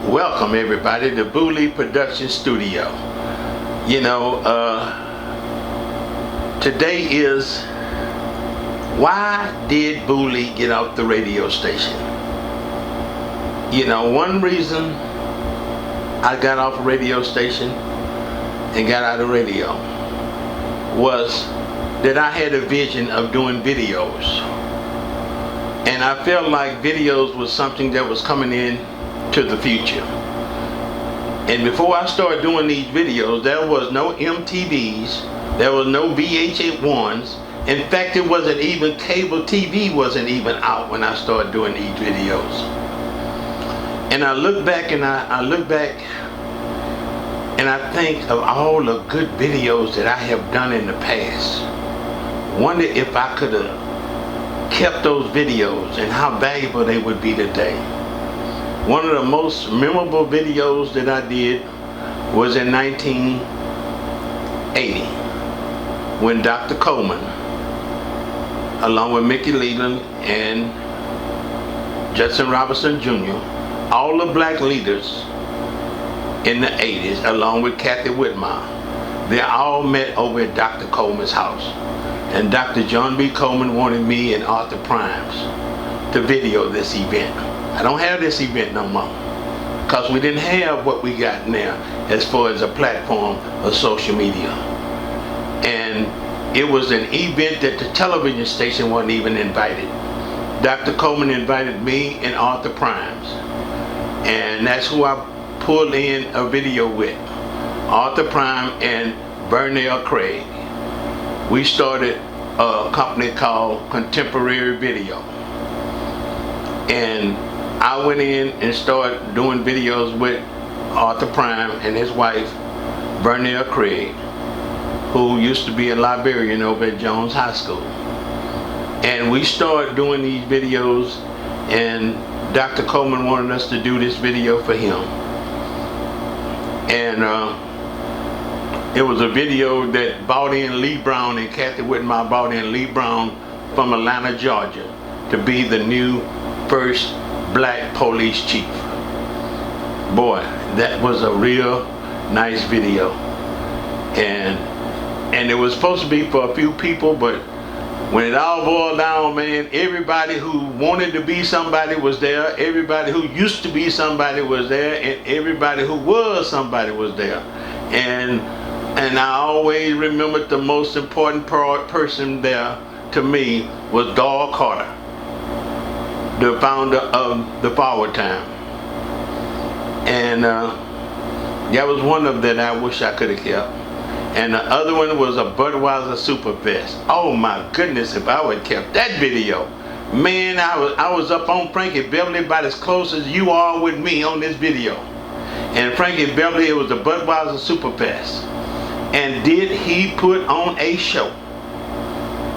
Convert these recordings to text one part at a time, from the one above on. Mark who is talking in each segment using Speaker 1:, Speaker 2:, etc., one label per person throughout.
Speaker 1: Welcome everybody to Booley Production Studio. Today is why did Booley get off the radio station? One reason I got off a radio station and got out of radio was that I had a vision of doing videos, and I felt like videos was something that was coming in to the future. And before I started doing these videos, there was no MTVs, there was no VH1s. In fact, it wasn't even cable TV wasn't even out when I started doing these videos. And I look back and I think of all the good videos that I have done in the past. Wonder if I could have kept those videos and how valuable they would be today. One of the most memorable videos that I did was in 1980 when Dr. Coleman, along with Mickey Leland and Judson Robinson Jr., all the black leaders in the 80s, along with Kathy Whitmire, they all met over at Dr. Coleman's house. And Dr. John B. Coleman wanted me and Arthur Primes to video this event. I don't have this event no more because we didn't have what we got now as far as a platform of social media. And it was an event that the television station wasn't even invited. Dr. Coleman invited me and Arthur Primes, and that's who I pulled in a video with, Arthur Prime and Bernell Craig. We started a company called Contemporary Video, and I went in and started doing videos with Arthur Prime and his wife, Bernell Craig, who used to be a librarian over at Jones High School. And we started doing these videos, and Dr. Coleman wanted us to do this video for him. And it was a video that brought in Lee Brown, and Kathy Whitmire brought in Lee Brown from Atlanta, Georgia, to be the new first black police chief. Boy, that was a real nice video. And it was supposed to be for a few people, but when it all boiled down, man, everybody who wanted to be somebody was there, everybody who used to be somebody was there, and everybody who was somebody was there. And I always remembered the most important person there to me was Doyle Carter, the founder of the Forward Time. And that was one of that I wish I could have kept. And the other one was a Budweiser Super Fest. Oh my goodness, if I would have kept that video. Man, I was up on Frankie Beverly about as close as you are with me on this video. And Frankie Beverly, it was the Budweiser Super Fest. And did he put on a show?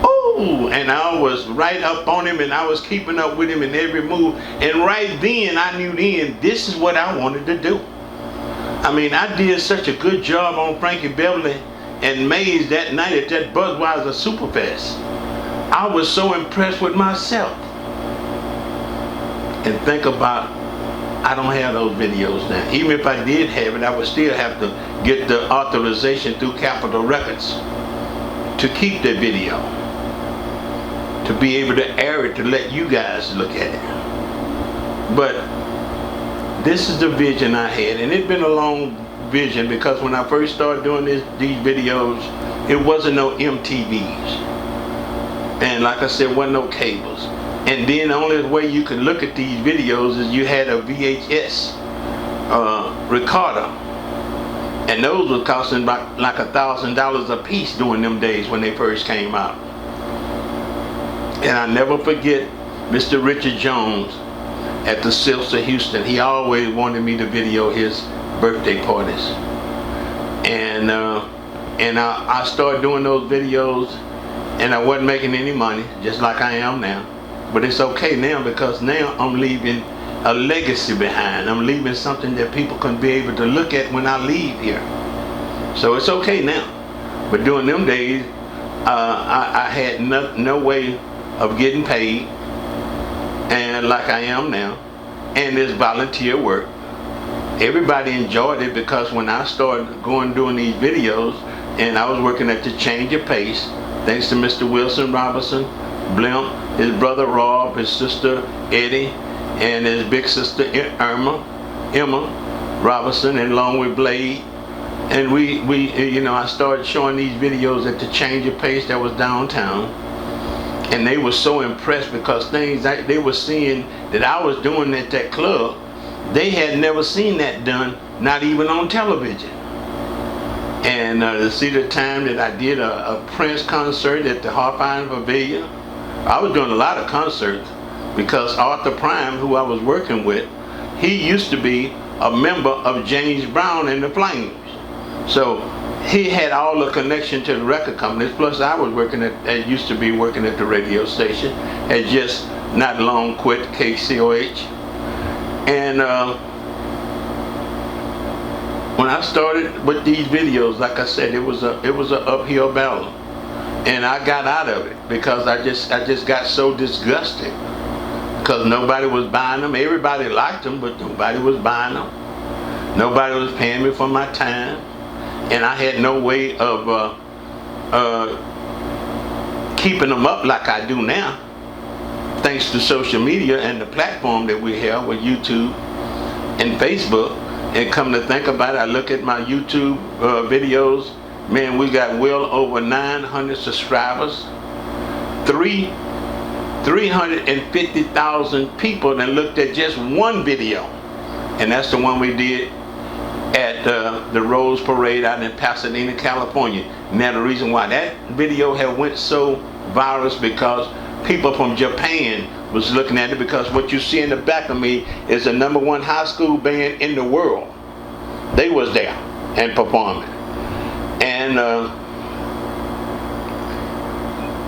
Speaker 1: Oh, and I was right up on him, and I was keeping up with him in every move. And right then, I knew then, this is what I wanted to do. I mean, I did such a good job on Frankie Beverly and Mays that night at that Budweiser Superfest. I was so impressed with myself. And think about, I don't have those videos now. Even if I did have it, I would still have to get the authorization through Capitol Records to keep the video, to be able to air it, to let you guys look at it. But this is the vision I had, and it's been a long vision, because when I first started doing these videos, it wasn't no MTVs, and like I said, wasn't no cables. And then the only way you could look at these videos is you had a VHS recorder, and those were costing about like $1,000 a piece during them days when they first came out. And I never forget Mr. Richard Jones at the Silks of Houston. He always wanted me to video his birthday parties. And I started doing those videos, and I wasn't making any money, just like I am now. But it's okay now, because now I'm leaving a legacy behind. I'm leaving something that people can be able to look at when I leave here. So it's okay now. But during them days, I had no way of getting paid, and like I am now, and it's volunteer work. everybody enjoyed it, because when I started doing these videos, and I was working at the Change of Pace, thanks to Mr. Wilson Robinson, Blimp, his brother Rob, his sister Eddie, and his big sister Emma Robinson, and along with Blade. And I started showing these videos at the Change of Pace that was downtown. And they were so impressed, because things that they were seeing that I was doing at that club, they had never seen that done, not even on television. And to see the time that I did a Prince concert at the Hawthorne Pavilion, I was doing a lot of concerts, because Arthur Prime, who I was working with, he used to be a member of James Brown and the Flames. So he had all the connection to the record companies. Plus, I was used to be working at the radio station, had just not long quit KCOH. And when I started with these videos, like I said, it was an uphill battle, and I got out of it because I just got so disgusted, because nobody was buying them. Everybody liked them, but nobody was buying them. Nobody was paying me for my time. And I had no way of keeping them up like I do now, thanks to social media and the platform that we have with YouTube and Facebook. And come to think about it, I look at my YouTube videos, man, we got well over 900 subscribers, 350,000 people that looked at just one video, and that's the one we did at the Rose Parade out in Pasadena, California. Now the reason why that video had went so viral is because people from Japan was looking at it, because what you see in the back of me is the #1 high school band in the world. They was there and performing. And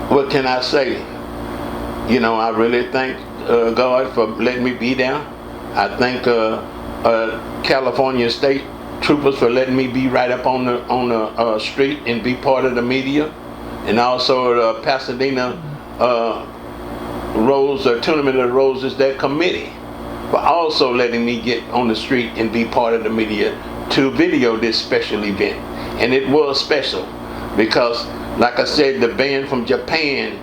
Speaker 1: what can I say? I really thank God for letting me be there. I thank California State Troopers for letting me be right up on the street and be part of the media, and also the Pasadena Rose Tournament of the Roses, their committee, for also letting me get on the street and be part of the media to video this special event. And it was special because, like I said, the band from Japan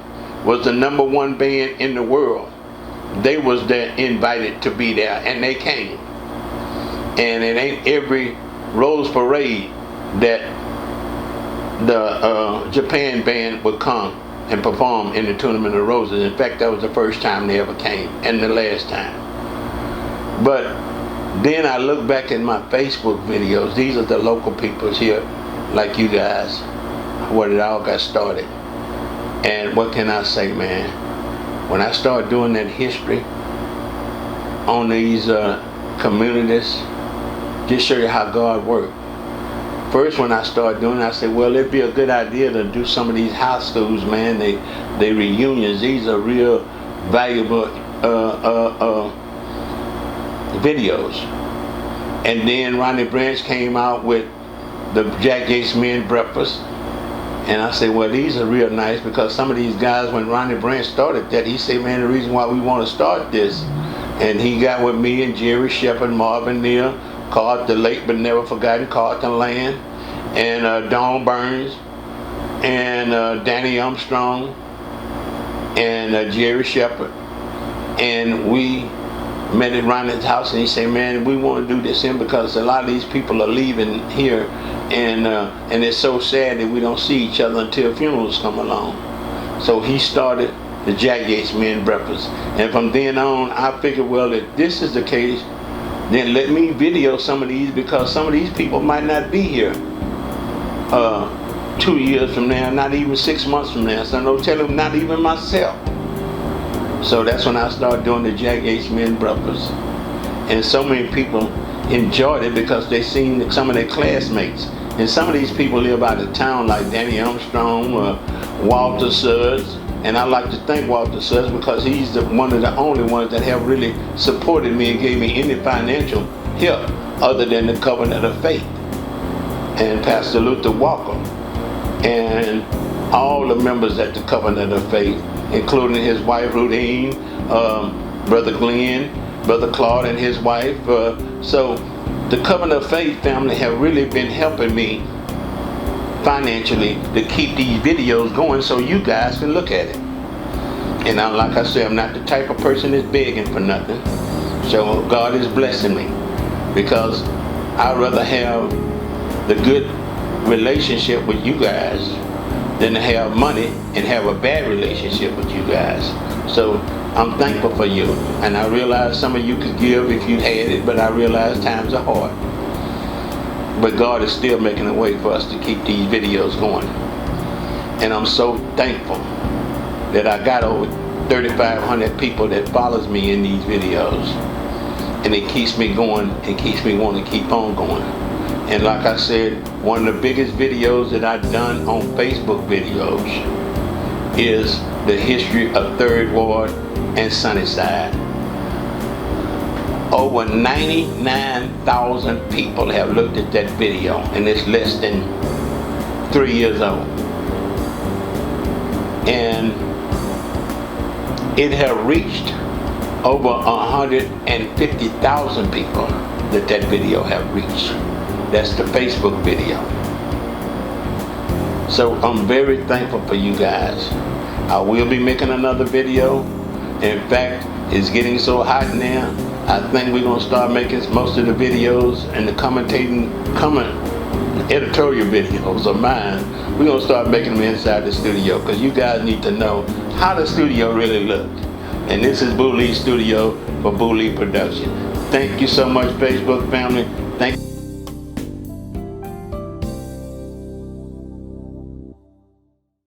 Speaker 1: was the #1 band in the world. They was there invited to be there, and they came. And it ain't every Rose Parade that the Japan band would come and perform in the Tournament of Roses. In fact, that was the first time they ever came, and the last time. But then I look back at my Facebook videos. These are the local peoples here, like you guys, where it all got started. And what can I say, man? When I started doing that history on these communities, just show you how God worked. First, when I started doing it, I said, well, it'd be a good idea to do some of these high schools, man. They reunions. These are real valuable videos. And then Ronnie Branch came out with the Jack Yates Men Breakfast. And I said, well, these are real nice, because some of these guys, when Ronnie Branch started that, he said, man, the reason why we want to start this, and he got with me and Jerry Shepard, Marvin Neal, the late but never forgotten Carlton Land, and Don Burns, and Danny Armstrong, and Jerry Shepard. And we met at Ronnie's house, and he said, man, we want to do this in because a lot of these people are leaving here, and it's so sad that we don't see each other until funerals come along. So he started the Jack Yates Men Breakfast. And from then on, I figured, well, if this is the case, then let me video some of these, because some of these people might not be here 2 years from now, not even 6 months from now. So no telling, not even myself. So that's when I started doing the Jack Yates Men Breakfast. And so many people enjoyed it because they seen some of their classmates. And some of these people live out of town, like Danny Armstrong, Walter Suggs. And I like to thank Walter Suggs because he's one of the only ones that have really supported me and gave me any financial help other than the Covenant of Faith and Pastor Luther Walker and all the members at the Covenant of Faith, including his wife Rudine, Brother Glenn, Brother Claude and his wife. So the Covenant of Faith family have really been helping me financially to keep these videos going so you guys can look at it. And like I said, I'm not the type of person that's begging for nothing. So God is blessing me, because I'd rather have the good relationship with you guys than to have money and have a bad relationship with you guys. So I'm thankful for you, and I realize some of you could give if you had it, but I realize times are hard. But God is still making a way for us to keep these videos going. And I'm so thankful that I got over 3,500 people that follows me in these videos. And it keeps me going and keeps me wanting to keep on going. And like I said, one of the biggest videos that I've done on Facebook videos is the history of 3rd Ward and Sunnyside. Over 99,000 people have looked at that video, and it's less than 3 years old. And it has reached over 150,000 people that video have reached. That's the Facebook video. So I'm very thankful for you guys. I will be making another video. In fact, it's getting so hot now, I think we're going to start making most of the videos and the editorial videos of mine. We're going to start making them inside the studio, because you guys need to know how the studio really looked. And this is Boo Lee Studio for Boo Lee Production. Thank you so much, Facebook family. Thank you.